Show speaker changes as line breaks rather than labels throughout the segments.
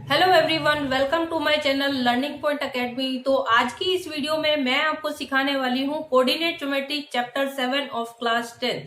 Hello everyone, welcome to my channel Learning Point Academy. तो आज की इस वीडियो में मैं आपको सिखाने वाली हूँ coordinate geometry chapter 7 of class 10।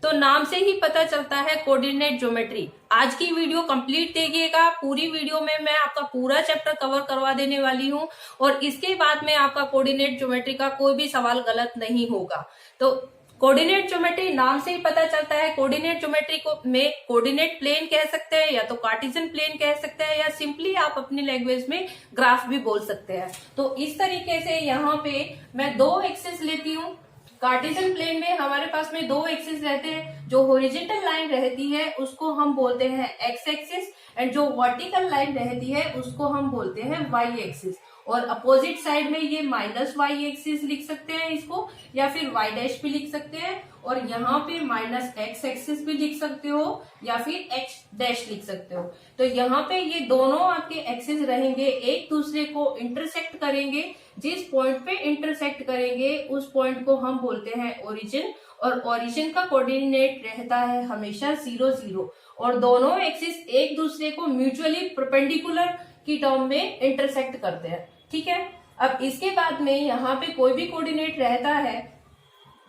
तो नाम से ही पता चलता है कोऑर्डिनेट ज्योमेट्री। आज की वीडियो कंप्लीट देखिएगा। पूरी वीडियो में मैं आपका पूरा चैप्टर कवर करवा देने वाली हूँ और इसके बाद में आपका कोऑर्डिनेट ज्योमेट्री का कोई भी सवाल गलत नहीं होगा। तो कोऑर्डिनेट ज्योमेट्री नाम से ही पता चलता है। कोऑर्डिनेट ज्योमेट्री को में कोऑर्डिनेट प्लेन कह सकते हैं या तो कार्टेशियन प्लेन कह सकते हैं या सिंपली आप अपनी लैंग्वेज में ग्राफ भी बोल सकते हैं। तो इस तरीके से यहाँ पे मैं दो एक्सिस लेती हूँ। कार्टेशियन प्लेन में हमारे पास में दो एक्सिस रहते हैं। जो हॉरिजॉन्टल लाइन रहती है उसको हम बोलते हैं एक्स एक्सिस एंड जो वर्टिकल लाइन रहती है उसको हम बोलते हैं वाई एक्सिस। और अपोजिट साइड में ये माइनस वाई एक्सिस लिख सकते हैं इसको, या फिर वाई डैश भी लिख सकते हैं, और यहाँ पे माइनस एक्स एक्सिस भी लिख सकते हो या फिर एक्स डैश लिख सकते हो। तो यहाँ पे ये दोनों आपके एक्सिस रहेंगे, एक दूसरे को इंटरसेक्ट करेंगे। जिस पॉइंट पे इंटरसेक्ट करेंगे उस पॉइंट को हम बोलते हैं ओरिजिन, और ओरिजिन का कोऑर्डिनेट रहता है हमेशा 0 0। और दोनों एक्सिस एक दूसरे को म्यूचुअली परपेंडिकुलर की टर्म में इंटरसेक्ट करते हैं। ठीक है, अब इसके बाद में यहाँ पे कोई भी कोऑर्डिनेट रहता है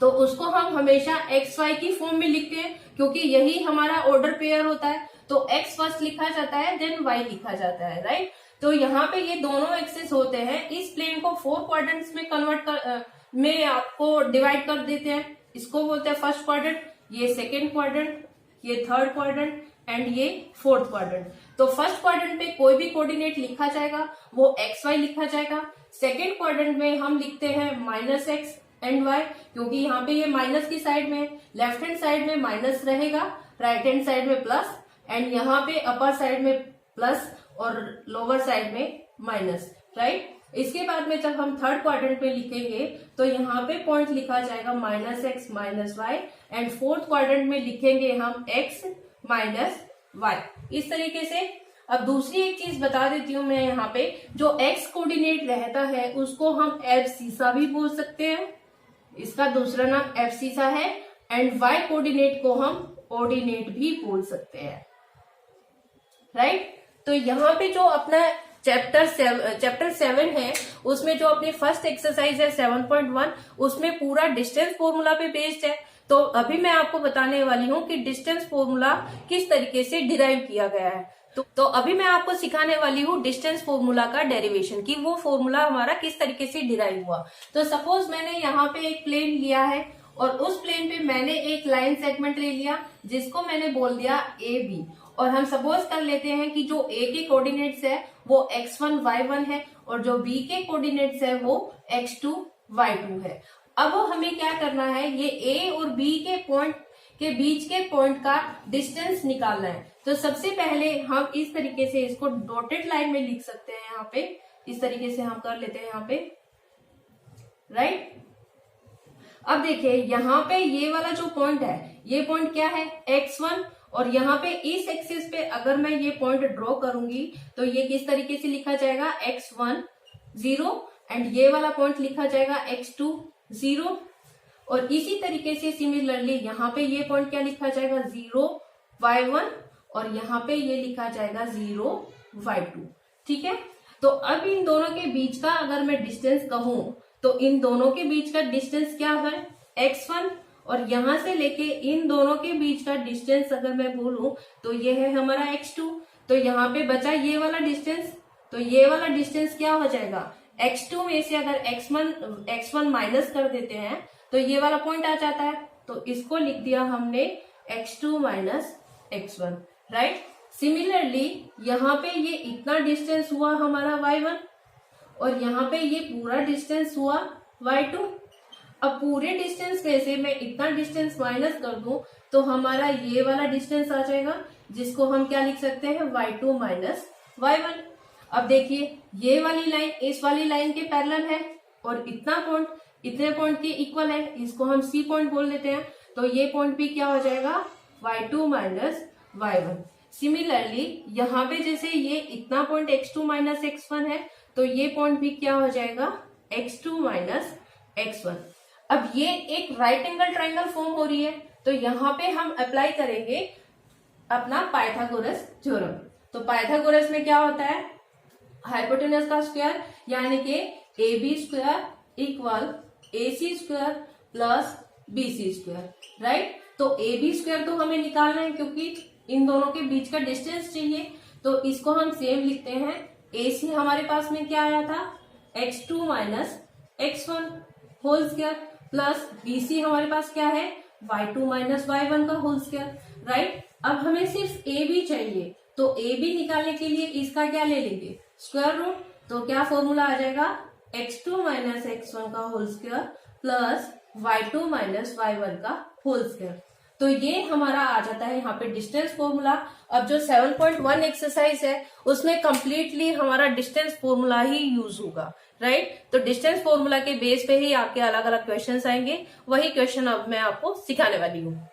तो उसको हम हमेशा एक्स वाई की फॉर्म में लिखते हैं, क्योंकि यही हमारा ऑर्डर पेयर होता है। तो एक्स फर्स्ट लिखा जाता है देन वाई लिखा जाता है, राइट। तो यहाँ पे ये दोनों एक्सिस होते हैं। इस प्लेन को 4 क्वाड्रेंट्स में में आपको डिवाइड कर देते हैं। इसको बोलते हैं फर्स्ट क्वाड्रेंट, ये सेकेंड क्वाड्रेंट, ये थर्ड क्वाड्रेंट एंड ये फोर्थ क्वाड्रेंट। तो फर्स्ट क्वाड्रेंट पे कोई भी कोऑर्डिनेट लिखा जाएगा वो एक्स वाई लिखा जाएगा। सेकेंड क्वाड्रेंट में हम लिखते हैं माइनस एक्स एंड वाई, क्योंकि यहाँ पे ये माइनस की साइड में, लेफ्ट हैंड साइड में माइनस रहेगा, राइट हैंड साइड में प्लस, एंड यहाँ पे अपर साइड में प्लस और लोअर साइड में माइनस, राइट। इसके बाद में जब हम थर्ड क्वाड्रेंट में लिखेंगे तो यहाँ पे पॉइंट लिखा जाएगा minus x minus y, and fourth quadrant में लिखेंगे हम एक्स माइनस वाई। इस तरीके से अब दूसरी एक चीज बता देती हूँ मैं, यहाँ पे जो एक्स कोऑर्डिनेट रहता है उसको हम एब्सिसा भी बोल सकते हैं, इसका दूसरा नाम एब्सिसा है, एंड वाई कोऑर्डिनेट को हम ऑर्डिनेट भी बोल सकते हैं, राइट। तो यहाँ पे जो अपना चैप्टर 7 है उसमें जो अपनी फर्स्ट एक्सरसाइज है 7.1, उसमें पूरा डिस्टेंस फॉर्मूला पे बेस्ड है। तो अभी मैं आपको बताने वाली हूँ कि डिस्टेंस फॉर्मूला किस तरीके से डिराइव किया गया है। तो अभी मैं आपको सिखाने वाली हूँ डिस्टेंस फॉर्मूला का डेरिवेशन, कि वो फॉर्मूला हमारा किस तरीके से डिराइव हुआ। तो सपोज मैंने यहाँ पे एक प्लेन लिया है और उस प्लेन पे मैंने एक लाइन सेगमेंट ले लिया जिसको मैंने बोल दिया ए बी, और हम सपोज कर लेते हैं कि जो ए के कोऑर्डिनेट्स है वो x1 y1 है और जो बी के कोऑर्डिनेट्स है वो x2 y2 है। अब हमें क्या करना है, ये ए और बी के पॉइंट के बीच के पॉइंट का डिस्टेंस निकालना है। तो सबसे पहले हम इस तरीके से इसको डॉटेड लाइन में लिख सकते हैं। यहाँ पे इस तरीके से हम कर लेते हैं यहाँ पे, राइट। अब देखिए यहाँ पे ये वाला जो पॉइंट है, ये पॉइंट क्या है x1, और यहाँ पे इस एक्सिस पे अगर मैं ये पॉइंट ड्रॉ करूंगी तो ये किस तरीके से लिखा जाएगा x1 0, एंड ये वाला पॉइंट लिखा जाएगा x2 0। और इसी तरीके से सिमिलरली यहाँ पे ये पॉइंट क्या लिखा जाएगा 0 y1, और यहाँ पे ये लिखा जाएगा 0 y2। ठीक है, तो अब इन दोनों के बीच का अगर मैं डिस्टेंस कहूं तो इन दोनों के बीच का डिस्टेंस क्या है x1, और यहां से लेके इन दोनों के बीच का डिस्टेंस अगर मैं बोलूं तो ये है हमारा x2। तो यहाँ पे बचा ये वाला डिस्टेंस, तो ये वाला डिस्टेंस क्या हो जाएगा, x2 में से अगर x1 माइनस कर देते हैं तो ये वाला पॉइंट आ जाता है। तो इसको लिख दिया हमने x2 minus x1, right. Similarly यहाँ पे ये इतना डिस्टेंस हुआ हमारा y1, और यहाँ पे ये पूरा डिस्टेंस हुआ y2। अब पूरे डिस्टेंस में से मैं इतना डिस्टेंस माइनस कर दूं तो हमारा ये वाला डिस्टेंस आ जाएगा, जिसको हम क्या लिख सकते हैं y2 माइनस y1। अब देखिए ये वाली लाइन इस वाली लाइन के पैरेलल है और इतना पॉइंट इतने पॉइंट के इक्वल है, इसको हम सी पॉइंट बोल देते हैं। तो ये पॉइंट भी क्या हो जाएगा y2 माइनस y1। सिमिलरली यहाँ पे जैसे ये इतना पॉइंट x2 माइनस x1 है तो ये पॉइंट भी क्या हो जाएगा x2 माइनस x1। अब ये एक राइट एंगल ट्रायंगल फॉर्म हो रही है, तो यहाँ पे हम अप्लाई करेंगे अपना पाइथागोरस थ्योरम। तो पाइथागोरस में क्या होता है, हाइपोटेनस का स्क्वायर यानी कि A B square equal A C square plus B C square, right. तो ए बी स्क्वायर तो हमें निकालना है क्योंकि इन दोनों के बीच का डिस्टेंस चाहिए, तो इसको हम सेम लिखते हैं। ए सी हमारे पास में क्या आया था, x2 minus x1 whole square plus B C हमारे पास क्या है, y2 माइनस y1 का होल स्क्वायर, राइट। अब हमें सिर्फ ए बी चाहिए, तो ए बी निकालने के लिए इसका क्या ले लेंगे, स्क्वायर रूट। तो क्या फॉर्मूला आ जाएगा, x2 माइनस x1 का whole square plus y2 minus y1 का होल स्क्वायर। तो ये हमारा आ जाता है यहाँ पे डिस्टेंस फॉर्मूला। अब जो 7.1 एक्सरसाइज है उसमें कंप्लीटली हमारा डिस्टेंस फॉर्मूला ही यूज होगा, राइट। तो डिस्टेंस फॉर्मूला के बेस पे ही आपके अलग अलग क्वेश्चंस आएंगे, वही क्वेश्चन अब मैं आपको सिखाने वाली हूँ।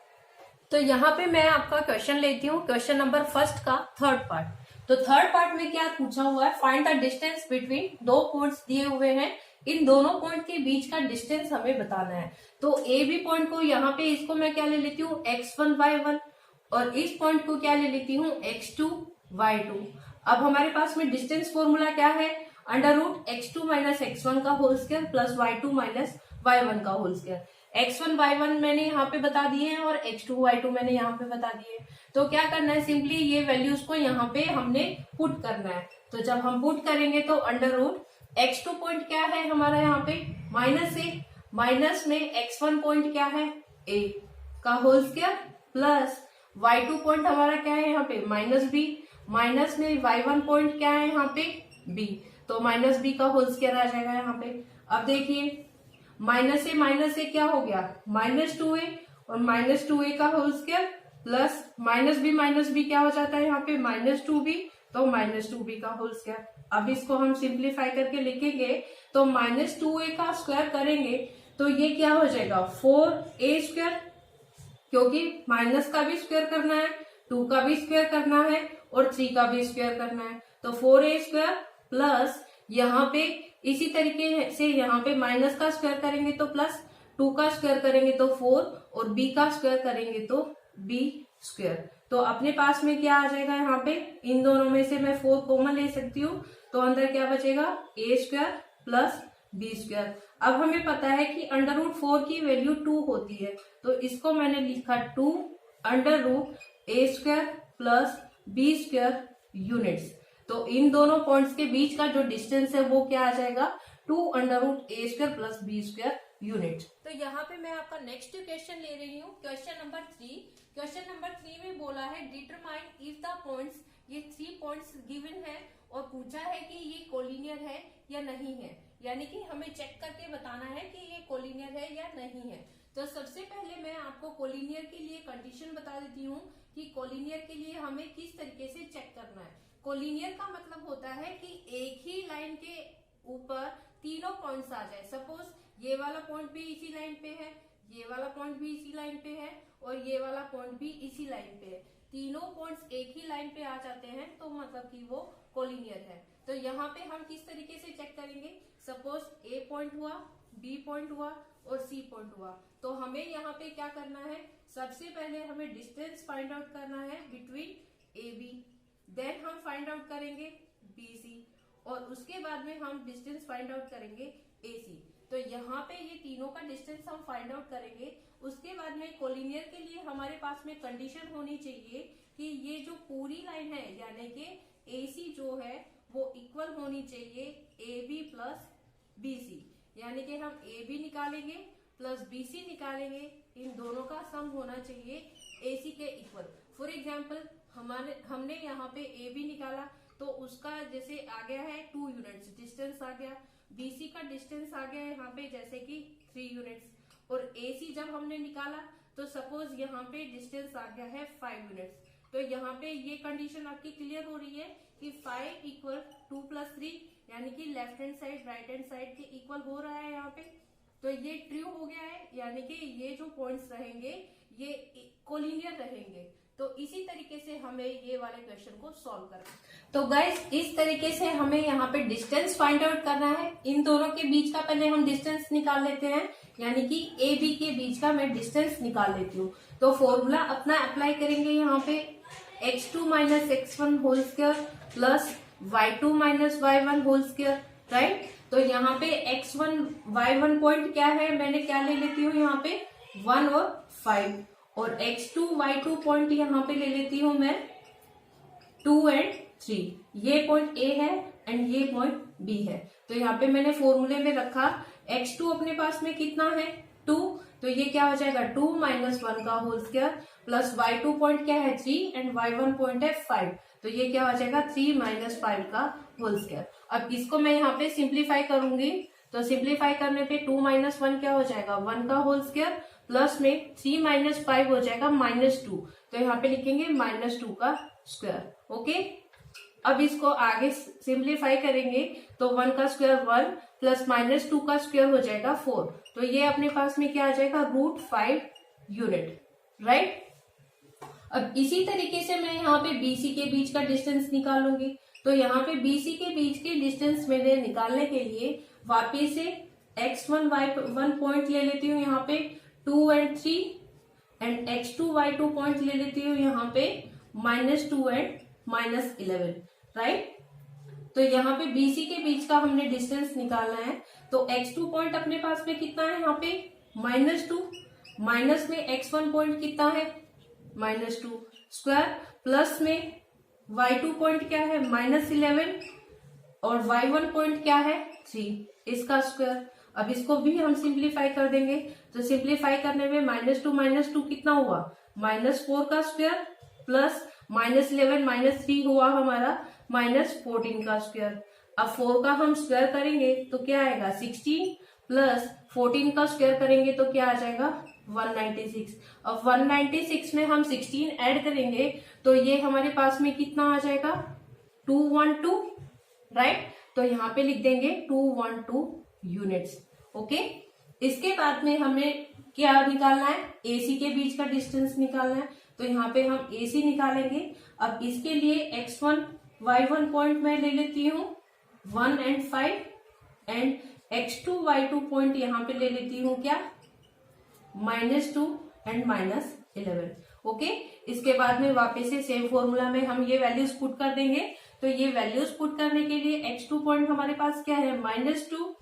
तो यहाँ पे मैं आपका क्वेश्चन लेती हूँ, क्वेश्चन नंबर फर्स्ट का थर्ड पार्ट। तो थर्ड पार्ट में क्या पूछा हुआ है, फाइंड द डिस्टेंस बिटवीन दो पॉइंट्स दिए हुए हैं, इन दोनों पॉइंट के बीच का डिस्टेंस हमें बताना है। तो ए बी पॉइंट को यहाँ पे इसको मैं क्या ले लेती हूँ, x1 y1, और इस पॉइंट को क्या ले लेती हूँ, x2 y2। अब हमारे पास में डिस्टेंस फॉर्मूला क्या है, under root x2 minus x1 का whole square plus y2 minus y1 का होल स्क्वायर। x1 y1 मैंने यहाँ पे बता दिए हैं और x2 y2 मैंने यहाँ पे बता दिए। तो क्या करना है, सिंपली ये वैल्यूज को यहाँ पे हमने पुट करना है। तो जब हम पुट करेंगे तो अंडर रूट x2 पॉइंट क्या है हमारा यहाँ पे माइनस ए, माइनस में x1 पॉइंट क्या है a का whole square plus y2 point हमारा क्या है यहाँ पे माइनस b, माइनस में y1 पॉइंट क्या है यहाँ पे b, तो माइनस b का होल स्क्वायर आ जाएगा यहाँ पे। अब देखिए माइनस से क्या हो गया, माइनस 2a, और माइनस 2a का whole square plus minus B क्या हो जाता है यहाँ पे माइनस 2b, तो माइनस 2b का होल स्क्वायर। अब इसको हम सिंप्लीफाई करके लिखेंगे तो माइनस 2a का स्क्वायर करेंगे तो ये क्या हो जाएगा 4a स्क्वायर, क्योंकि माइनस का भी स्क्वायर करना है, 2 का भी स्क्वायर करना है और 3 का भी स्क्वायर करना है। तो 4a स्क्वायर प्लस यहाँ पे इसी तरीके से यहाँ पे माइनस का स्क्वायर करेंगे तो प्लस, 2 का स्क्वायर करेंगे तो 4 और b का स्क्वायर करेंगे तो b स्क्वायर। तो अपने पास में क्या आ जाएगा यहाँ पे, इन दोनों में से मैं 4 कॉमन ले सकती हूँ, तो अंदर क्या बचेगा a square plus b square. अब हमें पता है कि अंडर रूट 4 की वैल्यू 2 होती है, तो इसको मैंने लिखा 2 under root a square plus b square units. तो इन दोनों पॉइंट्स के बीच का जो डिस्टेंस है वो क्या आ जाएगा 2 under root a square plus b square unit. तो यहाँ पे मैं आपका नेक्स्ट क्वेश्चन ले रही हूँ, क्वेश्चन नंबर 3। क्वेश्चन नंबर 3 में बोला है डिटरमाइन इफ द पॉइंट्स, ये 3 पॉइंट्स गिवन है और पूछा है कि ये कोलिनियर है या नहीं है, यानी कि हमें चेक करके बताना है कि ये कोलिनियर है या नहीं है। तो सबसे पहले मैं आपको कोलिनियर के लिए कंडीशन बता देती हूँ कि कोलिनियर के लिए हमें किस तरीके से चेक करना है। कोलिनियर का मतलब होता है कि एक ही लाइन के ऊपर तीनों पॉइंट्स आ जाए। सपोज ये वाला पॉइंट भी इसी लाइन पे है, ये वाला पॉइंट भी इसी लाइन पे है और ये वाला पॉइंट भी इसी लाइन पे है, तीनों पॉइंट्स एक ही लाइन पे आ जाते हैं तो मतलब कि वो कोलिनियर है। तो यहाँ पे हम किस तरीके से चेक करेंगे, सपोज ए पॉइंट हुआ, बी पॉइंट हुआ और सी पॉइंट हुआ, तो हमें यहाँ पे क्या करना है, सबसे पहले हमें डिस्टेंस फाइंड आउट करना है बिटवीन ए बी, देन हम फाइंड आउट करेंगे बी सी और उसके बाद में हम डिस्टेंस फाइंड आउट करेंगे ए सी। तो यहाँ पे ये तीनों का डिस्टेंस हम फाइंड आउट करेंगे। उसके बाद में कोलिनियर के लिए हमारे पास में कंडीशन होनी चाहिए कि ये जो पूरी लाइन है यानी कि ए सी जो है वो इक्वल होनी चाहिए A B plus B C, यानी कि हम ए बी निकालेंगे प्लस बी सी निकालेंगे, इन दोनों का सम होना चाहिए ए सी के इक्वल। फॉर एग्जाम्पल हमने यहाँ पे ए बी निकाला तो उसका जैसे आ गया है 2 यूनिट्स डिस्टेंस आ गया, BC का डिस्टेंस आ गया है यहाँ पे जैसे कि 3 यूनिट्स, और AC जब हमने निकाला तो सपोज यहाँ पे डिस्टेंस आ गया है 5 यूनिट्स। तो यहाँ पे ये कंडीशन आपकी क्लियर हो रही है कि 5 इक्वल 2 प्लस 3, यानी कि left hand side right hand side के इक्वल हो रहा है यहाँ पे। तो ये ट्रू हो गया है, यानी कि ये जो पॉइंट्स रहेंगे ये कोलिनियर रहेंगे। तो इसी तरीके से हमें ये वाले क्वेश्चन को सॉल्व करना है। तो गाइस इस तरीके से हमें यहाँ पे डिस्टेंस फाइंड आउट करना है। इन दोनों के बीच का पहले हम डिस्टेंस निकाल लेते हैं, यानी कि ए बी के बीच का मैं डिस्टेंस निकाल लेती हूँ। तो फॉर्मूला अपना अप्लाई करेंगे यहाँ पे x2 minus x1 whole square plus y2 minus y1 whole square, right. तो यहाँ पे x1 y1 पॉइंट क्या है, मैंने क्या ले लेती हूँ यहाँ पे 1 और 5, और x2 y2 पॉइंट यहाँ पे ले लेती हूँ मैं 2 और 3। ये पॉइंट A है एंड ये पॉइंट B है। तो यहाँ पे मैंने फॉर्मूले में रखा x2 अपने पास में कितना है 2, तो ये क्या हो जाएगा 2 माइनस 1 का whole square, plus y2 point क्या है 3 एंड y1 पॉइंट है 5, तो ये क्या हो जाएगा 3 माइनस 5 का होल स्क्वायर। अब इसको मैं यहाँ पे सिंप्लीफाई करूंगी, तो सिंप्लीफाई करने पे 2 माइनस 1 क्या हो जाएगा 1 का होल स्क्वायर, प्लस में 3 माइनस 5 हो जाएगा -2, तो यहाँ पे लिखेंगे -2 का स्क्वायर। ओके, अब इसको आगे सिंप्लीफाई करेंगे तो 1 का स्क्वायर 1 प्लस -2 का स्क्वायर हो जाएगा 4, तो ये अपने पास में क्या आ जाएगा √5 यूनिट, राइट। अब इसी तरीके से मैं यहाँ पे BC के बीच का डिस्टेंस निकालूंगी, तो यहाँ पे BC के बीच के डिस्टेंस मेरे निकालने के लिए वापिस से x1 y1 पॉइंट ले लेती हूँ यहाँ पे 2 और 3, एंड x2 y2 पॉइंट ले लेती हूँ यहाँ पे -2 और -11, राइट। तो यहाँ पे BC के बीच का हमने डिस्टेंस निकालना है, तो x2 पॉइंट अपने पास में कितना है यहाँ पे -2, माइनस में x1 पॉइंट कितना है -2 स्क्वायर, प्लस में y2 पॉइंट क्या है -11 और y1 पॉइंट क्या है 3, इसका स्क्वायर। अब इसको भी हम सिंप्लीफाई कर देंगे, तो सिंप्लीफाई करने में -2 कितना हुआ -4 का स्क्वायर, प्लस -11 -3 हुआ हमारा -14 का स्क्वायर। अब 4 का हम स्क्वायर करेंगे तो क्या आएगा 16, प्लस 14 का स्क्वायर करेंगे तो क्या आ जाएगा 196। अब 196 में हम 16 ऐड करेंगे तो ये हमारे पास में कितना आ जाएगा 212, राइट। तो यहाँ पे लिख देंगे 212 यूनिट्स। ओके, इसके बाद में हमें क्या निकालना है, AC के बीच का डिस्टेंस निकालना है, तो यहाँ पे हम AC निकालेंगे। अब इसके लिए x1 y1 पॉइंट मैं ले लेती हूँ 1 और 5, एंड x2 y2 पॉइंट यहाँ पे ले लेती हूँ क्या -2 और -11। ओके, इसके बाद में वापस से सेम फॉर्मूला में हम ये वैल्यूज पुट कर देंगे, तो ये वैल्यूज पुट करने के लिए x2 पॉइंट हमारे पास क्या है -2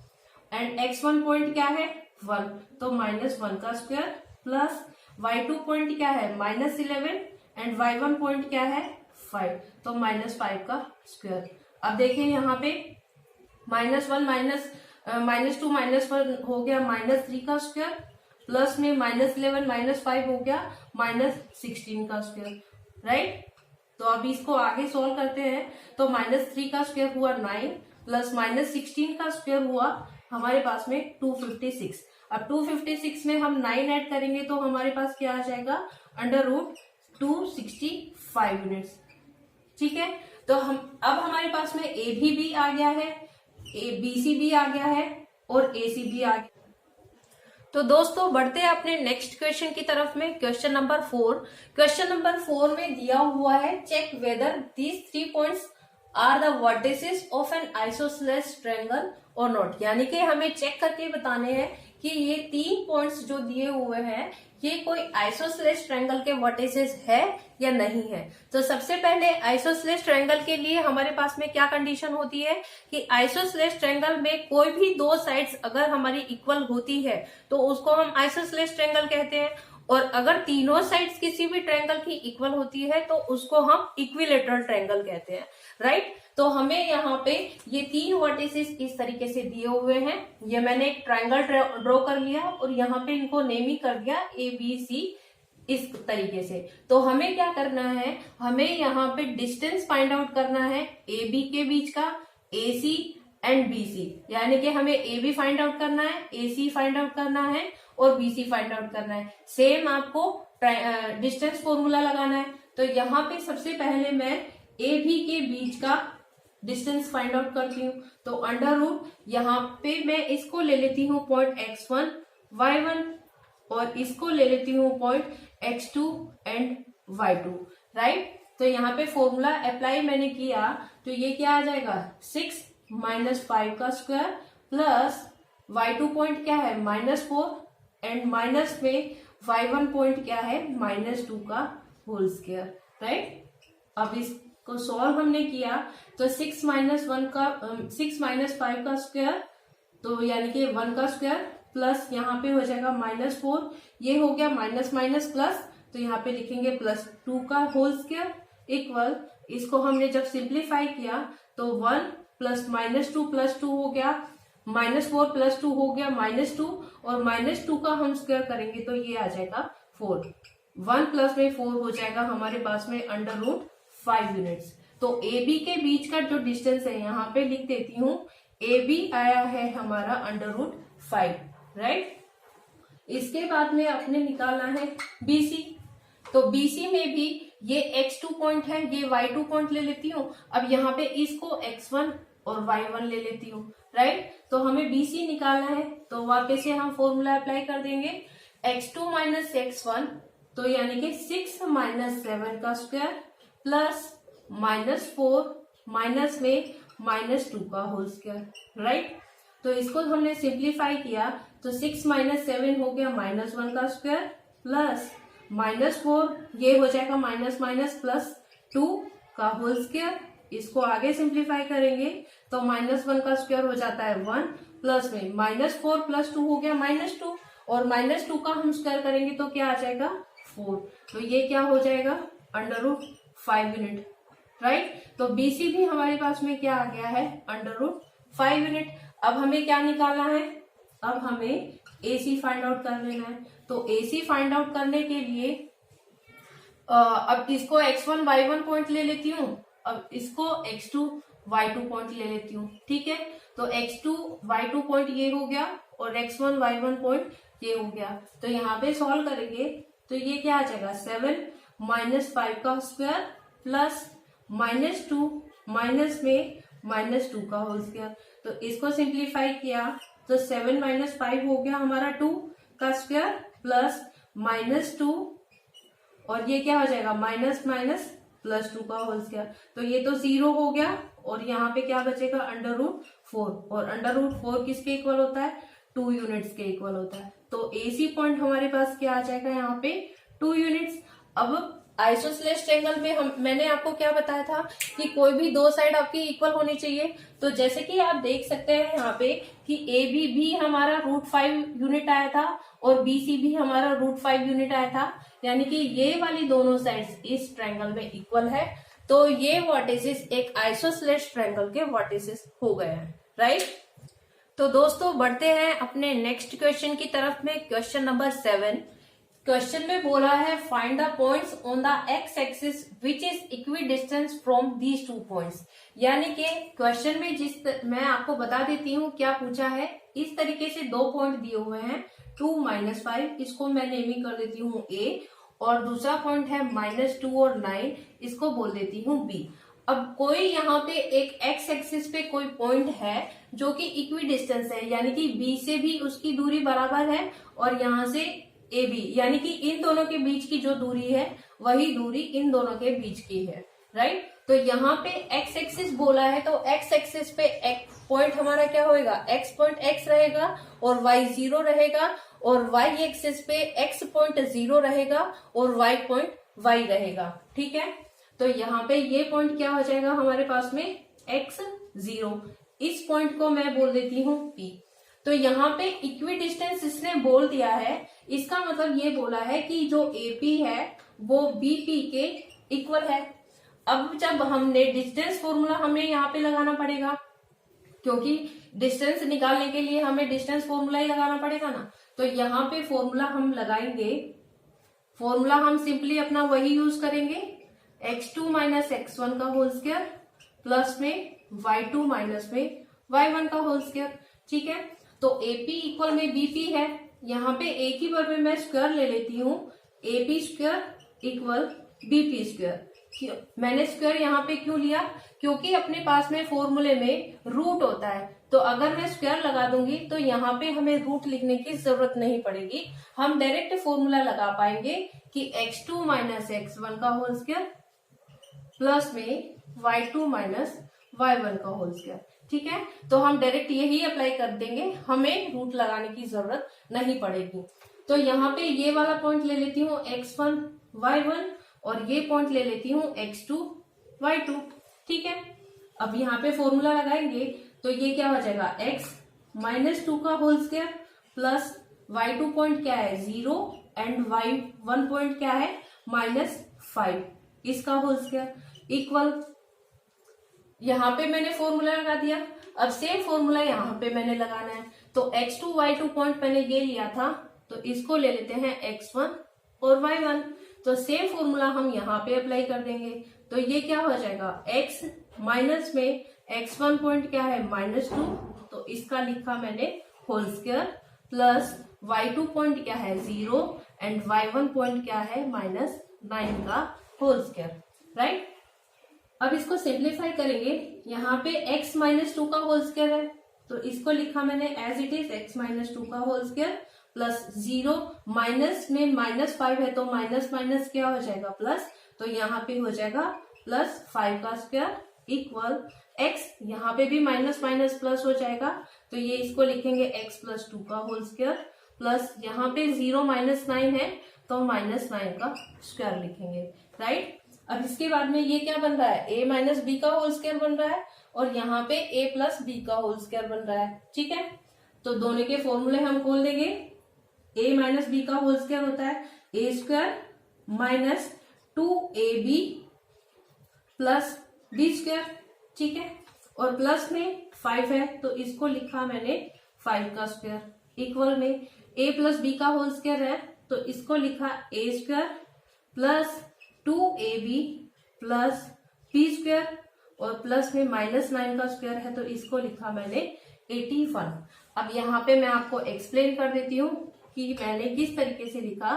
एंड x1 पॉइंट क्या है 1, तो -1 का स्क्वायर, प्लस y2 पॉइंट क्या है -11 एंड y1 पॉइंट क्या है 5, तो -5 का स्क्वायर। अब देखिए यहाँ पे -1 -2 -1 हो गया -3 का स्क्वायर, प्लस में -11 -5 हो गया -16 का स्क्वायर, राइट। तो अभी इसको आगे सॉल्व करते हैं, तो -3 का स्क्वायर हुआ 9, प्लस -16 का स्क्वायर हुआ हमारे पास में 256। अब 256 में हम 9 ऐड करेंगे तो हमारे पास क्या आ जाएगा √265 यूनिट्स, ठीक है। तो अब हमारे पास में AB भी आ गया है, BC भी आ गया है और AC भी आ गया। तो दोस्तों बढ़ते हैं अपने नेक्स्ट क्वेश्चन की तरफ में, क्वेश्चन नंबर 4। क्वेश्चन नंबर 4 में दिया हुआ है check whether these 3 points are the vertices of an isosceles triangle और नॉट, यानी कि हमें चेक करके बताने हैं कि ये 3 पॉइंट्स जो दिए हुए हैं ये कोई आइसोसेलेस ट्रायंगल के वर्टिसेस है या नहीं है। तो सबसे पहले आइसोसेलेस ट्रायंगल के लिए हमारे पास में क्या कंडीशन होती है कि आइसोसेलेस ट्रायंगल में कोई भी 2 साइड्स अगर हमारी इक्वल होती है तो उसको हम आइसोसेलेस ट्रायंगल कहते हैं, और अगर तीनों साइड्स किसी भी ट्रायंगल की इक्वल होती है तो उसको हम इक्विलेटरल ट्रायंगल कहते हैं, राइट। तो हमें यहाँ पे ये 3 वर्टिसेस इस तरीके से दिए हुए हैं, ये मैंने एक ट्रायंगल ड्रॉ कर लिया और यहाँ पे इनको नेमिंग कर दिया ABC इस तरीके से। तो हमें क्या करना है, हमें यहाँ पे डिस्टेंस फाइंड आउट करना है AB के बीच का, AC एंड BC, यानी कि हमें AB फाइंड आउट करना है, AC फाइंड आउट करना है और BC फाइंड आउट करना है। सेम आपको डिस्टेंस फॉर्मूला लगाना है। तो यहाँ पे सबसे पहले मैं AB के बीच का डिस्टेंस फाइंड आउट करती हूँ, तो अंडर रूट यहाँ पे मैं इसको ले लेती हूँ पॉइंट x1 y1 और इसको ले लेती हूँ point x2 and y2, right. तो यहाँ पे फॉर्मूला अप्लाई मैंने किया तो ये क्या आ जाएगा 6 - 5 का स्क्वायर, प्लस y2 पॉइंट क्या है -4 एंड माइनस में y1 पॉइंट क्या है -2 का होल स्क्वायर, राइट। अब इस को सॉल्व हमने किया तो 6 माइनस 5 का स्क्वायर, तो यानी कि 1 का स्क्वायर प्लस यहाँ पे हो जाएगा -4, ये हो गया माइनस माइनस प्लस, तो यहाँ पे लिखेंगे +2 का होल स्क्वायर इक्वल, इसको हमने जब सिंप्लीफाई किया तो 1 प्लस -2 प्लस 2 हो गया, -4 प्लस 2 हो गया -2, और -2 का हम स्क्वायर करेंगे तो ये आ जाएगा 4। 1 प्लस में 4 हो जाएगा हमारे पास में √5 यूनिट्स। तो ए बी के बीच का जो डिस्टेंस है यहाँ पे लिख देती हूँ, ए बी आया है हमारा √5, राइट। इसके बाद में अपने निकालना है BC। तो BC में भी ये x2 पॉइंट है, ये y2 पॉइंट ले लेती हूँ। अब यहाँ पे इसको x1 और y1 ले लेती हूँ, राइट। तो हमें BC निकालना है, तो वापस से हम फॉर्मूला अप्लाई कर देंगे, x2 माइनस x1, तो यानी कि 6 माइनस 7 का स्क्वायर प्लस -4 माइनस में -2 का होल स्क्वायर, राइट। तो इसको हमने सिंप्लीफाई किया तो 6 माइनस 7 हो गया -1 का स्क्वायर प्लस -4, ये हो जाएगा माइनस माइनस प्लस 2 का होल स्क्वायर। इसको आगे सिंप्लीफाई करेंगे तो -1 का स्क्वायर हो जाता है 1, प्लस में -4 प्लस 2 हो गया -2, और -2 का हम स्क्वायर करेंगे तो क्या आ जाएगा 4। तो ये क्या हो जाएगा √5 यूनिट, राइट। तो BC भी हमारे पास में क्या आ गया है √5 यूनिट। अब हमें क्या निकालना है, अब हमें AC फाइंड आउट कर लेना है। तो AC फाइंड आउट करने के लिए अब इसको x1 y1 पॉइंट ले लेती हूँ, अब इसको x2 y2 पॉइंट ले लेती हूँ, ठीक है। तो x2 y2 पॉइंट ये हो गया और x1 y1 पॉइंट ये हो गया। तो यहाँ पे सॉल्व करेंगे तो ये क्या आ जाएगा 7 माइनस 5 का स्क्वायर प्लस -2 माइनस में -2 का होल स्क्वायर। तो इसको सिंप्लीफाई किया तो 7 माइनस 5 हो गया हमारा 2 का स्क्वायर प्लस -2, और ये क्या हो जाएगा माइनस माइनस +2 का होल स्क्वायर। तो ये तो 0 हो गया, और यहाँ पे क्या बचेगा √4, और √4 किसके इक्वल होता है 2 यूनिट्स के इक्वल होता है। तो AC पॉइंट हमारे पास क्या आ जाएगा यहाँ पे 2 यूनिट्स। अब आइसोसेलेस ट्रायंगल में मैंने आपको क्या बताया था कि कोई भी दो साइड आपकी इक्वल होनी चाहिए। तो जैसे कि आप देख सकते हैं यहाँ पे कि AB भी हमारा √5 यूनिट आया था और BC भी हमारा √5 यूनिट आया था, यानी कि ये वाली दोनों साइड्स इस ट्रायंगल में इक्वल है। तो ये वर्टिसेस एक आइसोसेलेस ट्रायंगल के वर्टिसेस हो गए हैं, राइट। तो दोस्तों बढ़ते हैं अपने नेक्स्ट क्वेश्चन की तरफ में, क्वेश्चन नंबर 7। क्वेश्चन में बोला है find the points on the x axis which is equidistance from these 2 points. यानी कि क्वेश्चन में मैं आपको बता देती हूँ क्या पूछा है। इस तरीके से 2 पॉइंट दिए हुए हैं 2 माइनस 5, इसको मैं नेमिंग कर देती हूँ A, और दूसरा पॉइंट है -2 और 9, इसको बोल देती हूँ B। अब कोई यहाँ पे एक एक्स एक्सिस पे कोई पॉइंट है जो कि इक्विडिस्टेंस है, यानी कि B से भी उसकी दूरी बराबर है और यहाँ से AB, यानी कि इन दोनों के बीच की जो दूरी है वही दूरी इन दोनों के बीच की है, राइट। तो यहाँ पे एक्स एक्सिस बोला है तो एक्स एक्सिस पे एक पॉइंट हमारा क्या होएगा, एक्स पॉइंट x रहेगा और y 0 रहेगा, और y एक्सिस पे x पॉइंट 0 रहेगा और y पॉइंट y रहेगा, ठीक है। तो यहाँ पे ये पॉइंट क्या हो जाएगा हमारे पास में x0, इस पॉइंट को मैं बोल देती हूँ P। तो यहाँ पे इक्विडिस्टेंस इसने बोल दिया है, इसका मतलब ये बोला है कि जो AP है वो BP के इक्वल है। अब जब हमने डिस्टेंस फॉर्मूला हमें यहाँ पे लगाना पड़ेगा, क्योंकि डिस्टेंस निकालने के लिए हमें डिस्टेंस फॉर्मूला ही लगाना पड़ेगा ना। तो यहाँ पे फॉर्मूला हम लगाएंगे, फॉर्मूला हम सिंपली अपना वही यूज करेंगे, x2 माइनस x1 का होल स्क्वायर प्लस में y2 माइनस में y1 का होल स्क्वायर, ठीक है। तो AP इक्वल में BP है, यहाँ पे एक ही बार में मैं स्क्वायर ले लेती हूँ, AP square equal BP square. मैंने स्क्वायर यहाँ पे क्यों लिया, क्योंकि अपने पास में फॉर्मूले में रूट होता है, तो अगर मैं स्क्वायर लगा दूंगी तो यहाँ पे हमें रूट लिखने की जरूरत नहीं पड़ेगी, हम डायरेक्ट फॉर्मूला लगा पाएंगे कि x2 माइनस x1 का होल स्क्वायर प्लस में y2 माइनस y1 का होल स्क्वायर, ठीक है। तो हम डायरेक्ट यही अप्लाई कर देंगे, हमें रूट लगाने की जरूरत नहीं पड़ेगी। तो यहाँ पे ये वाला पॉइंट ले लेती हूँ x1 y1, और ये पॉइंट ले लेती हूँ x2 y2। ठीक है, अब यहाँ पे फॉर्मूला लगाएंगे तो ये क्या हो जाएगा, x माइनस 2 का whole square plus y2 point क्या है 0 एंड y1 पॉइंट क्या है -5 इसका होल स्क्वायर इक्वल, यहाँ पे मैंने फॉर्मूला लगा दिया। अब सेम फॉर्मूला यहाँ पे मैंने लगाना है, तो x2 y2 पॉइंट मैंने ये लिया था, तो इसको ले लेते हैं x1 और y1, तो सेम फॉर्मूला हम यहाँ पे अप्लाई कर देंगे। तो ये क्या हो जाएगा, x माइनस में x1 पॉइंट क्या है -2, तो इसका लिखा मैंने whole square plus y2 point क्या है 0 एंड y1 पॉइंट क्या है -9 का होल स्क्वायर, राइट। अब इसको सिंप्लीफाई करेंगे, यहाँ पे x माइनस 2 का होल स्क्वायर है, तो इसको लिखा मैंने as it is x minus 2 का होल स्क्वायर प्लस 0 माइनस में -5 है तो माइनस माइनस क्या हो जाएगा प्लस, तो यहाँ पे हो जाएगा +5 का स्क्वायर इक्वल x, यहाँ पे भी माइनस माइनस प्लस हो जाएगा, तो ये इसको लिखेंगे x प्लस 2 का होल स्क्वायर प्लस यहाँ पे 0 -9 है तो -9 का स्क्वायर लिखेंगे, राइट। अब इसके बाद में ये क्या बन रहा है, a माइनस बी का होल स्क्वायर बन रहा है और यहाँ पे a प्लस बी का होल स्क्वायर बन रहा है। ठीक है, तो दोनों के फॉर्मूले हम खोल देंगे। a माइनस बी का होल स्क्वायर होता है a square minus 2ab plus B square. ठीक है, और प्लस में 5 है तो इसको लिखा मैंने 5 का स्क्वायर इक्वल में a प्लस बी का होल स्क्वायर है तो इसको लिखा a square plus 2ab plus B square और प्लस में -9 का स्क्वायर है तो इसको लिखा मैंने 81। अब यहाँ पे मैं आपको एक्सप्लेन कर देती हूँ कि मैंने किस तरीके से लिखा।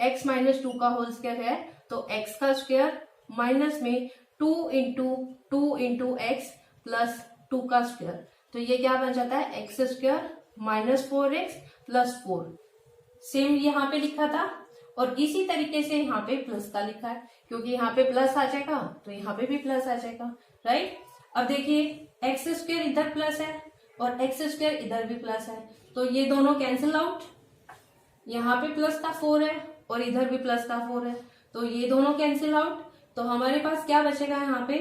x माइनस 2 का होल स्क्वायर है तो x का स्क्वायर माइनस में 2 इंटू एक्स प्लस 2 का स्क्वायर, तो ये क्या बन जाता है x square minus 4x plus 4, same यहाँ पे लिखा था। और इसी तरीके से यहाँ पे प्लस का लिखा है, क्योंकि यहाँ पे प्लस आ जाएगा तो यहाँ पे भी प्लस आ जाएगा, राइट। अब देखिए एक्स स्क्वायर इधर प्लस है और एक्स स्क्वायर इधर भी प्लस है, तो ये दोनों कैंसिल आउट। यहाँ पे प्लस का 4 है और इधर भी प्लस का 4 है, तो ये दोनों कैंसिल आउट। तो हमारे पास क्या बचेगा यहाँ पे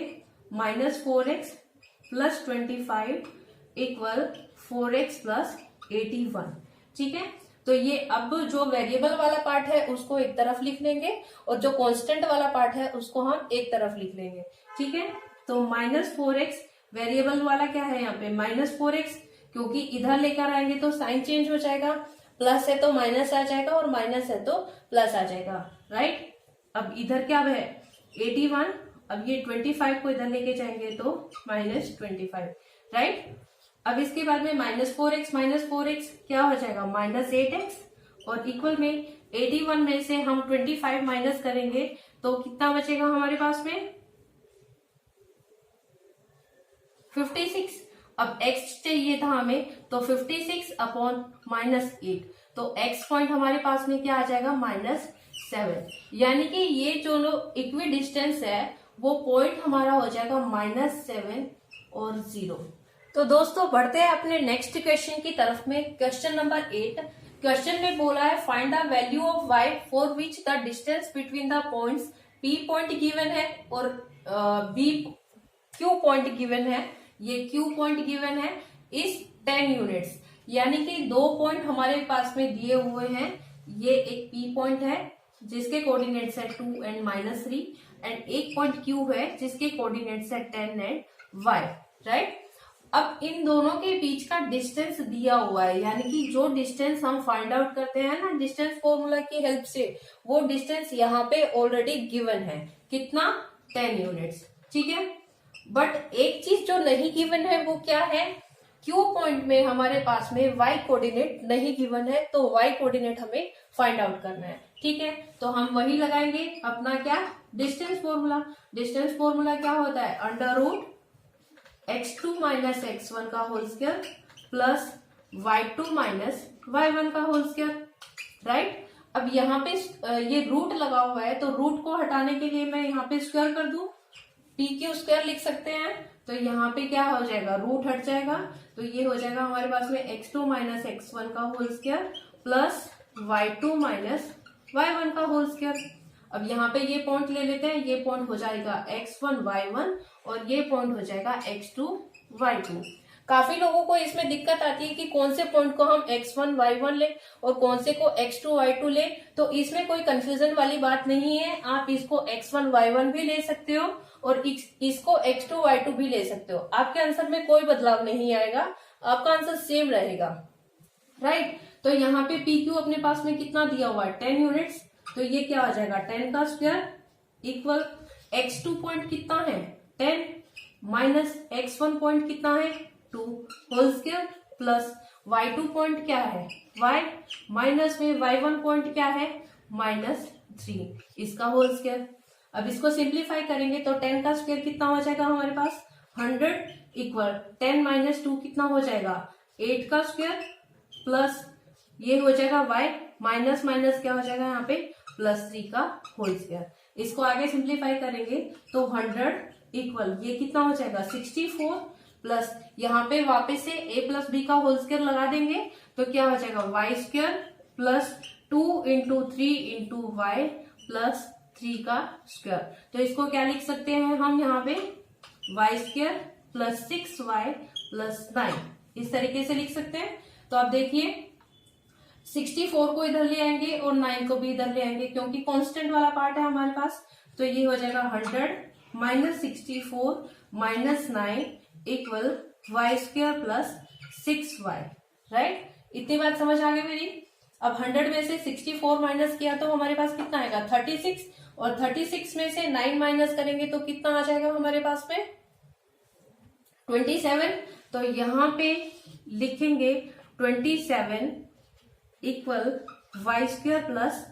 -4x plus 25 equal 4x plus 81। ठीक है, तो ये अब जो वेरिएबल वाला पार्ट है उसको एक तरफ लिख लेंगे और जो कांस्टेंट वाला पार्ट है उसको हम एक तरफ लिख लेंगे। ठीक है, तो -4x वेरिएबल वाला क्या है यहाँ पे -4x, क्योंकि इधर लेकर आएंगे तो साइन चेंज हो जाएगा, प्लस है तो माइनस आ जाएगा और माइनस है तो प्लस आ जाएगा, राइट। अब इधर क्या है 81, अब ये 25 को इधर लेके जाएंगे तो -25, राइट। अब इसके बाद में -4x क्या हो जाएगा -8x और इक्वल में 81 में से हम 25 माइनस करेंगे तो कितना बचेगा हमारे पास में 56। अब x चाहिए था हमें तो 56 अपॉन -8, तो x पॉइंट हमारे पास में क्या आ जाएगा -7, यानी कि ये जो इक्वी डिस्टेंस है वो पॉइंट हमारा हो जाएगा -7 और 0। तो दोस्तों बढ़ते हैं अपने नेक्स्ट क्वेश्चन की तरफ में। क्वेश्चन नंबर 8, क्वेश्चन में बोला है find the value of y for which the distance between the points P point given है और Q पॉइंट गिवन है। ये Q पॉइंट गिवन है इस 10 यूनिट्स, यानी कि 2 पॉइंट हमारे पास में दिए हुए हैं। ये एक P पॉइंट है जिसके कोऑर्डिनेट्स है 2 एंड -3 एंड एक पॉइंट Q है जिसके कोऑर्डिनेट्स है 10 एंड y, राइट। अब इन दोनों के बीच का डिस्टेंस दिया हुआ है, यानी कि जो डिस्टेंस हम फाइंड आउट करते हैं ना डिस्टेंस फॉर्मूला की हेल्प से, वो डिस्टेंस यहाँ पे ऑलरेडी गिवन है, कितना 10 यूनिट्स। ठीक है, बट एक चीज जो नहीं गिवन है वो क्या है, Q पॉइंट में हमारे पास में y कोऑर्डिनेट नहीं गिवन है, तो y कोऑर्डिनेट हमें फाइंड आउट करना है। ठीक है, तो हम वही लगाएंगे अपना क्या डिस्टेंस फॉर्मूला। डिस्टेंस फॉर्मूला क्या होता है √ x2 माइनस x1 का whole square plus y2 minus y1 का होल स्क्वायर, राइट। अब यहाँ पे ये रूट लगा हुआ है तो रूट को हटाने के लिए मैं यहाँ पे स्क्वायर कर दूं, PQ स्क्वायर लिख सकते हैं, तो यहाँ पे क्या हो जाएगा रूट हट जाएगा, तो ये हो जाएगा हमारे पास में x2 माइनस x1 का whole square plus y2 minus y1 का होल स्क्वायर। अब यहाँ पे ये पॉइंट ले लेते हैं, ये पॉइंट हो जाएगा x1 y1 और ये पॉइंट हो जाएगा x2 y2। काफी लोगों को इसमें दिक्कत आती है कि कौन से पॉइंट को हम x1 y1 ले और कौन से को x2 y2 ले। तो इसमें कोई कंफ्यूजन वाली बात नहीं है, आप इसको x1 y1 भी ले सकते हो और इसको x2 y2 भी ले सकते हो। आपके आंसर में कोई बदलाव नहीं आएगा, आपका आंसर सेम रहेगा, राइट। तो यहाँ पे PQ अपने पास में कितना दिया हुआ है 10 यूनिट्स, तो ये क्या आ जाएगा 10 का स्क्वायर इक्वल x2 पॉइंट कितना है 10 माइनस x1 पॉइंट कितना है 2 whole square plus y2 point क्या है y माइनस में y1 पॉइंट क्या है -3 इसका होल स्क्वायर। अब इसको सिंप्लीफाई करेंगे तो 10 का स्क्वायर कितना हो जाएगा हमारे पास 100 इक्वल 10 माइनस 2 कितना हो जाएगा 8 का स्क्वायर प्लस ये हो जाएगा y माइनस माइनस क्या हो जाएगा यहाँ पे +3 का होल स्क्वायर। इसको आगे सिंप्लीफाई करेंगे तो 100 इक्वल ये कितना हो जाएगा 64 प्लस यहाँ पे वापस से a प्लस बी का होल स्क्वायर लगा देंगे तो क्या हो जाएगा y square plus 2 into 3 into Y plus 3 का स्क्वायर। तो इसको क्या लिख सकते हैं हम यहाँ पे y square plus 6y plus 9 इस तरीके से लिख सकते हैं। तो आप देखिए 64 को इधर ले आएंगे और 9 को भी इधर ले आएंगे क्योंकि कांस्टेंट वाला पार्ट है हमारे पास। तो ये हो जाएगा 100 minus 64 minus 9 equal Y square plus 6y, right. इतनी बात समझ आ गई मेरी। अब 100 में से 64 माइनस किया तो हमारे पास कितना आएगा 36 और 36 में से 9 माइनस करेंगे तो कितना आ जाएगा हमारे पास में 27। तो यहाँ पे लिखेंगे 27 equal Y square plus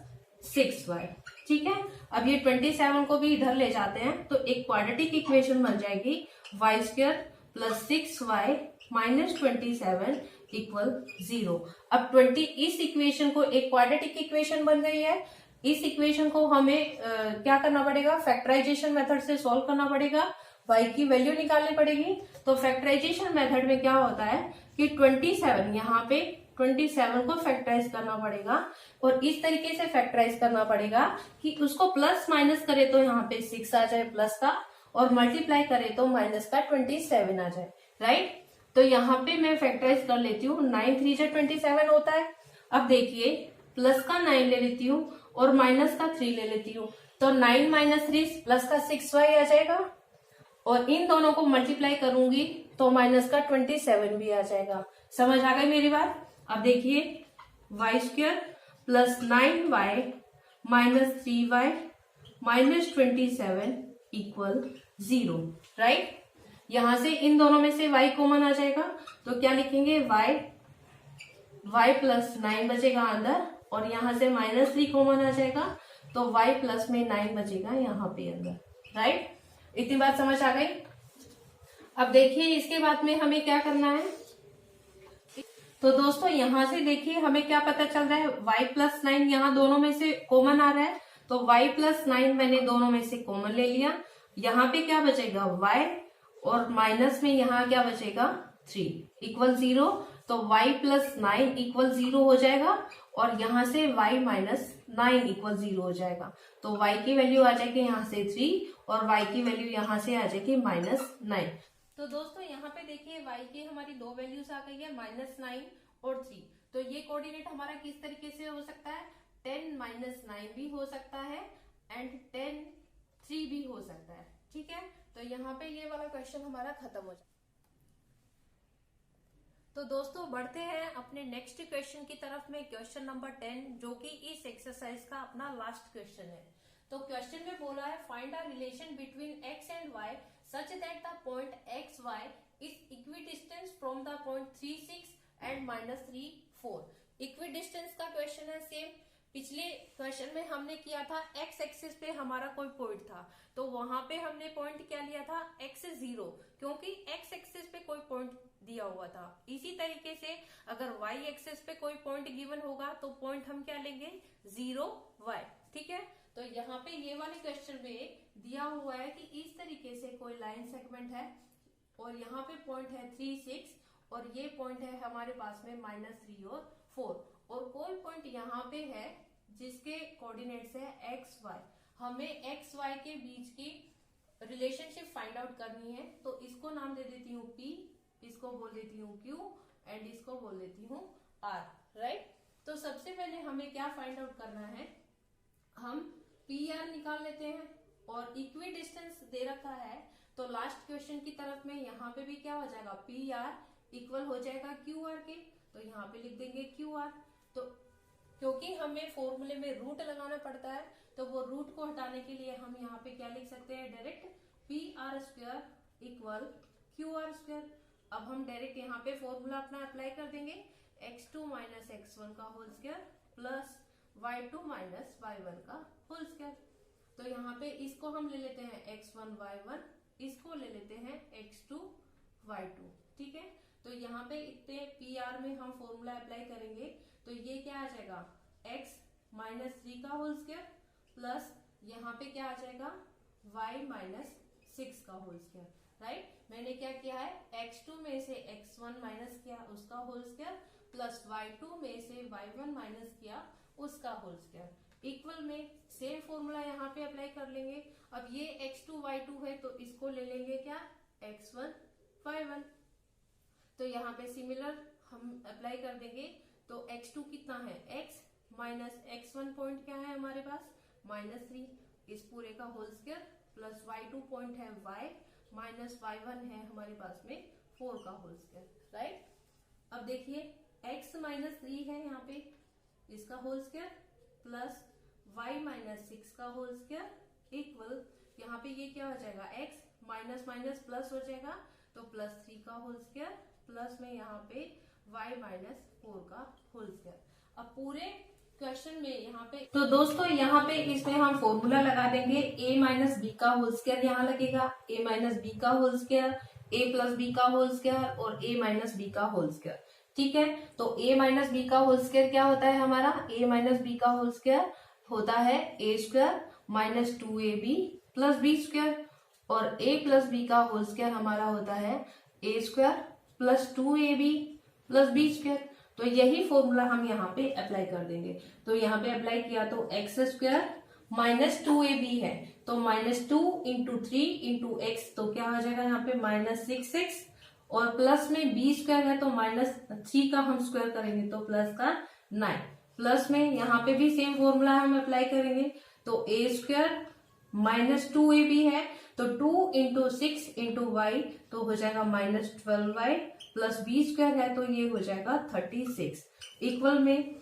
6y, ठीक है। अब ये 27 को भी इधर ले जाते हैं तो एक क्वाड्रेटिक इक्वेशन बन जाएगी Y square plus 6y minus 27 equal 0। अब 20 इस इक्वेशन को एक क्वाड्रेटिक इक्वेशन बन गई है। इस इक्वेशन को हमें क्या करना पड़ेगा फैक्टराइजेशन मेथड से सॉल्व करना पड़ेगा, y की वैल्यू निकालनी पड़ेगी। तो फैक्टराइजेशन मेथड में क्या होता है कि 27 यहाँ पे 27 को फैक्टराइज करना पड़ेगा और इस तरीके से फैक्टराइज करना पड़ेगा कि उसको प्लस माइनस करे तो यहाँ पे 6 आ जाए प्लस का और मल्टीप्लाई करे तो माइनस का 27 आ जाए, राइट। तो यहाँ पे मैं फैक्टराइज कर लेती हूँ 9 3 जा 27 होता है। अब देखिए प्लस का 9 ले लेती हूँ और माइनस का 3 ले लेती हूँ तो 9 माइनस 3 प्लस का 6y आ जाएगा और इन दोनों को मल्टीप्लाई करूंगी तो माइनस का 27 भी आ जाएगा। समझ आ गई मेरी बात। अब देखिए Y square plus 9y minus 3y minus 27 equal 0, right. यहां से इन दोनों में से y कॉमन आ जाएगा तो क्या लिखेंगे y प्लस 9 बचेगा अंदर और यहाँ से माइनस 3 कॉमन आ जाएगा तो y प्लस में 9 बचेगा यहाँ पे अंदर, राइट। इतनी बात समझ आ गई। अब देखिए इसके बाद में हमें क्या करना है। तो दोस्तों यहां से देखिए हमें क्या पता चल रहा है y प्लस 9 यहाँ दोनों में से कॉमन आ रहा है तो y प्लस 9 मैंने दोनों में से कॉमन ले लिया। यहाँ पे क्या बचेगा y और माइनस में यहाँ क्या बचेगा 3 इक्वल 0। तो y प्लस 9 इक्वल 0 हो जाएगा और यहाँ से y माइनस 9 इक्वल 0 हो जाएगा। तो y की वैल्यू आ जाएगी यहाँ से 3 और y की वैल्यू यहाँ से आ जाएगी -9। तो दोस्तों यहाँ पे देखिए y की हमारी दो वैल्यूज आ गई है -9 और 3। तो ये कोऑर्डिनेट हमारा किस तरीके से हो सकता है 10 माइनस 9 भी हो सकता है एंड 10 3 भी हो सकता है, ठीक है। तो यहाँ पे ये वाला क्वेश्चन हमारा खत्म हो जाए। तो दोस्तों बढ़ते हैं अपने नेक्स्ट क्वेश्चन की तरफ में, क्वेश्चन नंबर 10 जो कि इस एक्सरसाइज का अपना लास्ट क्वेश्चन है। तो क्वेश्चन में बोला है find a relation between x and y such that the point xy is equidistant from the point 3 6 and -3 4। Equidistance का क्वेश्चन है सेम। पिछले क्वेश्चन में हमने किया था x एक्सिस पे हमारा कोई पॉइंट था तो वहां पे हमने पॉइंट क्या लिया था x 0 क्योंकि x एक्सिस पे कोई पॉइंट दिया हुआ था। इसी तरीके से अगर y एक्सिस पे कोई पॉइंट गिवन होगा तो पॉइंट हम क्या लेंगे 0 y, ठीक है। तो यहाँ पे ये वाले क्वेश्चन में दिया हुआ है कि इस तरीके से कोई लाइन सेगमेंट है और यहाँ पे पॉइंट है 3 6 और ये पॉइंट है हमारे पास में -3 और 4 और कोई पॉइंट यहाँ पे है जिसके कोऑर्डिनेट्स है x y। हमें एक्स वाई के बीच की रिलेशनशिप फाइंड आउट करनी है। तो इसको नाम दे देती हूँ P, इसको बोल देती हूँ Q एंड इसको बोल देती हूँ R, राइट। तो सबसे पहले हमें क्या फाइंड आउट करना है, हम PR निकाल लेते हैं और इक्वी डिस्टेंस दे रखा है तो लास्ट क्वेश्चन की तरफ में यहाँ पे भी क्या हो जाएगा, PR इक्वल हो जाएगा QR के, तो यहाँ पे लिख देंगे QR। तो क्योंकि हमें फॉर्मूले में रूट लगाना पड़ता है तो वो रूट को हटाने के लिए हम यहाँ पे क्या लिख सकते हैं, डायरेक्ट PR² इक्वल QR²। अब हम डायरेक्ट यहाँ पे फॉर्मूला अपना अप्लाई कर देंगे, x2 माइनस x1 का whole square plus y2 minus y1 का होल स्क्वायर। तो यहाँ पे इसको हम ले लेते हैं x1 y1, इसको ले लेते हैं x2 y2, ठीक है। तो यहाँ पे इतने PR में हम फॉर्मूला अप्लाई करेंगे तो ये क्या आ जाएगा, x माइनस 3 का होल स्क्वायर प्लस यहाँ पे क्या आ जाएगा y माइनस 6 का होल स्क्वायर, राइट। मैंने क्या किया है, x2 में से x1 माइनस किया उसका होल स्क्वायर प्लस y2 में से y1 माइनस किया उसका होल स्क्वायर, इक्वल में सेम फॉर्मूला यहाँ पे अप्लाई कर लेंगे। अब ये x2 y2 है तो इसको ले लेंगे क्या, x1 y1। तो यहाँ पे सिमिलर हम अप्लाई कर देंगे तो x2 कितना है, x माइनस x1 पॉइंट क्या है हमारे पास, -3, इस पूरे का whole square plus y2 point है y माइनस y1 है हमारे पास में 4 का होल स्क्वायर, राइट। अब देखिए x माइनस 3 है यहाँ पे, इसका whole square plus y minus 6 का होल स्क्वायर इक्वल, यहाँ पे ये क्या हो जाएगा, x माइनस माइनस प्लस हो जाएगा तो प्लस 3 का होल स्क्वायर प्लस में यहाँ पे y माइनस 4 का होल स्क्वायर। अब पूरे क्वेश्चन में यहाँ पे तो दोस्तों यहाँ पे इसमें हम फॉर्मूला लगा देंगे, a माइनस बी का होल स्क्वायर यहाँ लगेगा, a माइनस बी का whole square, a plus B का होल स्क्वायर और a माइनस बी का होल स्क्वायर, ठीक है। तो a माइनस बी का होल स्क्वायर क्या होता है हमारा, a माइनस बी का होल स्क्वायर होता है a² minus 2ab plus b² और a प्लस बी का होल स्क्वायर हमारा होता है a² plus 2ab plus b²। तो यही फॉर्मूला हम यहाँ पे अप्लाई कर देंगे। तो यहाँ पे अप्लाई किया तो x² माइनस 2ab है तो -2 इंटू 3 इंटू x, तो क्या हो जाएगा यहाँ पे -6x और प्लस में b² है तो -3 का हम स्क्वायर करेंगे तो प्लस का 9, प्लस में यहाँ पे भी सेम फॉर्मूला हम अप्लाई करेंगे तो a² माइनस 2ab है तो 2 इंटू 6 इंटू y तो हो जाएगा -12y प्लस b² है तो ये हो जाएगा 36, इक्वल में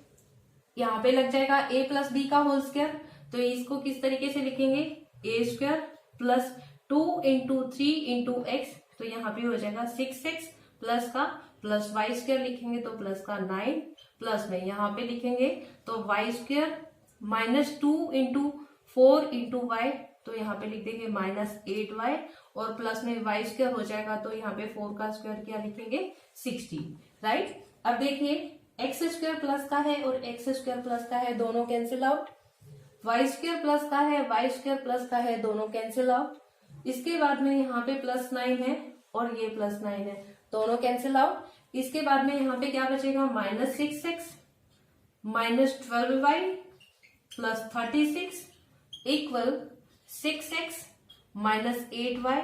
यहाँ पे लग जाएगा a प्लस बी का होल स्क्वायर। तो इसको किस तरीके से लिखेंगे, a² plus 2 into 3 into x, तो यहाँ पे हो जाएगा 6x प्लस का प्लस y² लिखेंगे तो प्लस का 9 प्लस में यहाँ पे लिखेंगे तो y² minus 2 into 4 into y, तो यहाँ पे लिख देंगे -8y और प्लस में y² हो जाएगा तो यहाँ पे 4 का स्क्वायर क्या लिखेंगे 60, राइट। अब देखिए x² प्लस का है और x² प्लस का है, दोनों कैंसिल आउट, y² प्लस का है y² प्लस का है, दोनों कैंसिल आउट। इसके बाद में यहाँ पे +9 है और ये +9 है, दोनों कैंसिल आउट। इसके बाद में यहाँ पे क्या बचेगा, -6x minus 12y plus 36 equal 6x minus 8y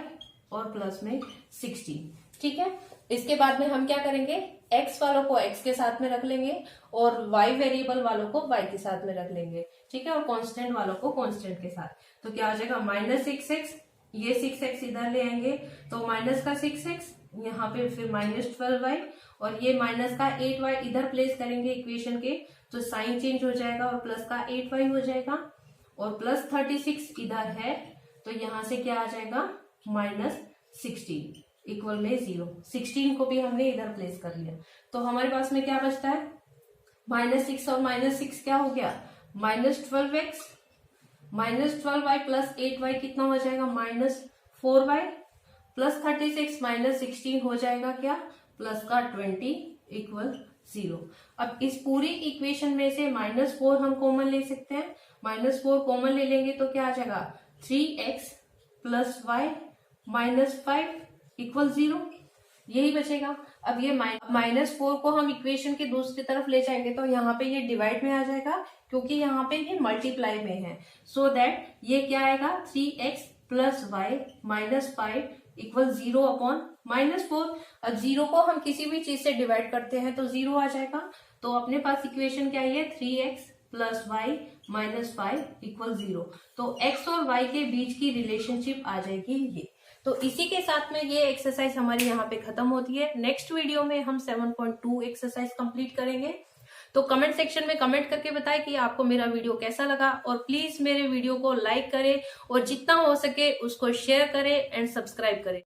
और प्लस में 16, ठीक है। इसके बाद में हम क्या करेंगे, x वालों को x के साथ में रख लेंगे और y वेरिएबल वालों को y के साथ में रख लेंगे, ठीक है, और कांस्टेंट वालों को कांस्टेंट के साथ। तो क्या हो जाएगा -6x, ये 6x इधर ले आएंगे तो माइनस का 6x, यहाँ पे फिर -12y और ये माइनस का 8y इधर प्लेस करेंगे इक्वेशन के, तो साइन चेंज हो जाएगा और प्लस का 8y हो जाएगा और प्लस 36 इधर है तो यहाँ से क्या आ जाएगा -16 इक्वल में 0। 16 को भी हमने इधर प्लेस कर लिया तो हमारे पास में क्या बचता है, -6 और -6 क्या हो गया, -12x -12y प्लस 8y कितना हो जाएगा, -4y प्लस 36 -16 हो जाएगा क्या, प्लस का 20 इक्वल 0। अब इस पूरी इक्वेशन में से -4 हम कॉमन ले सकते हैं, -4 कॉमन ले लेंगे तो क्या आ जाएगा 3x प्लस y -5 इक्वल 0। यही बचेगा। अब ये -4 को हम इक्वेशन के दूसरी तरफ ले जाएंगे तो यहाँ पे ये डिवाइड में आ जाएगा, क्योंकि यहाँ पे ये मल्टीप्लाई में है। सो दैट ये क्या आएगा, 3x plus Y minus 5 equal 0 upon -4। अब 0 को हम किसी भी चीज से डिवाइड करते हैं तो 0 आ जाएगा। तो अपने पास इक्वेशन क्या है, 3x plus Y minus 5 equal 0। तो x और y के बीच की रिलेशनशिप आ जाएगी ये। तो इसी के साथ में ये एक्सरसाइज हमारी यहाँ पे खत्म होती है। नेक्स्ट वीडियो में हम 7.2 एक्सरसाइज कंप्लीट करेंगे। तो कमेंट सेक्शन में कमेंट करके बताएं कि आपको मेरा वीडियो कैसा लगा, और प्लीज मेरे वीडियो को लाइक करें और जितना हो सके उसको शेयर करें एंड सब्सक्राइब करें।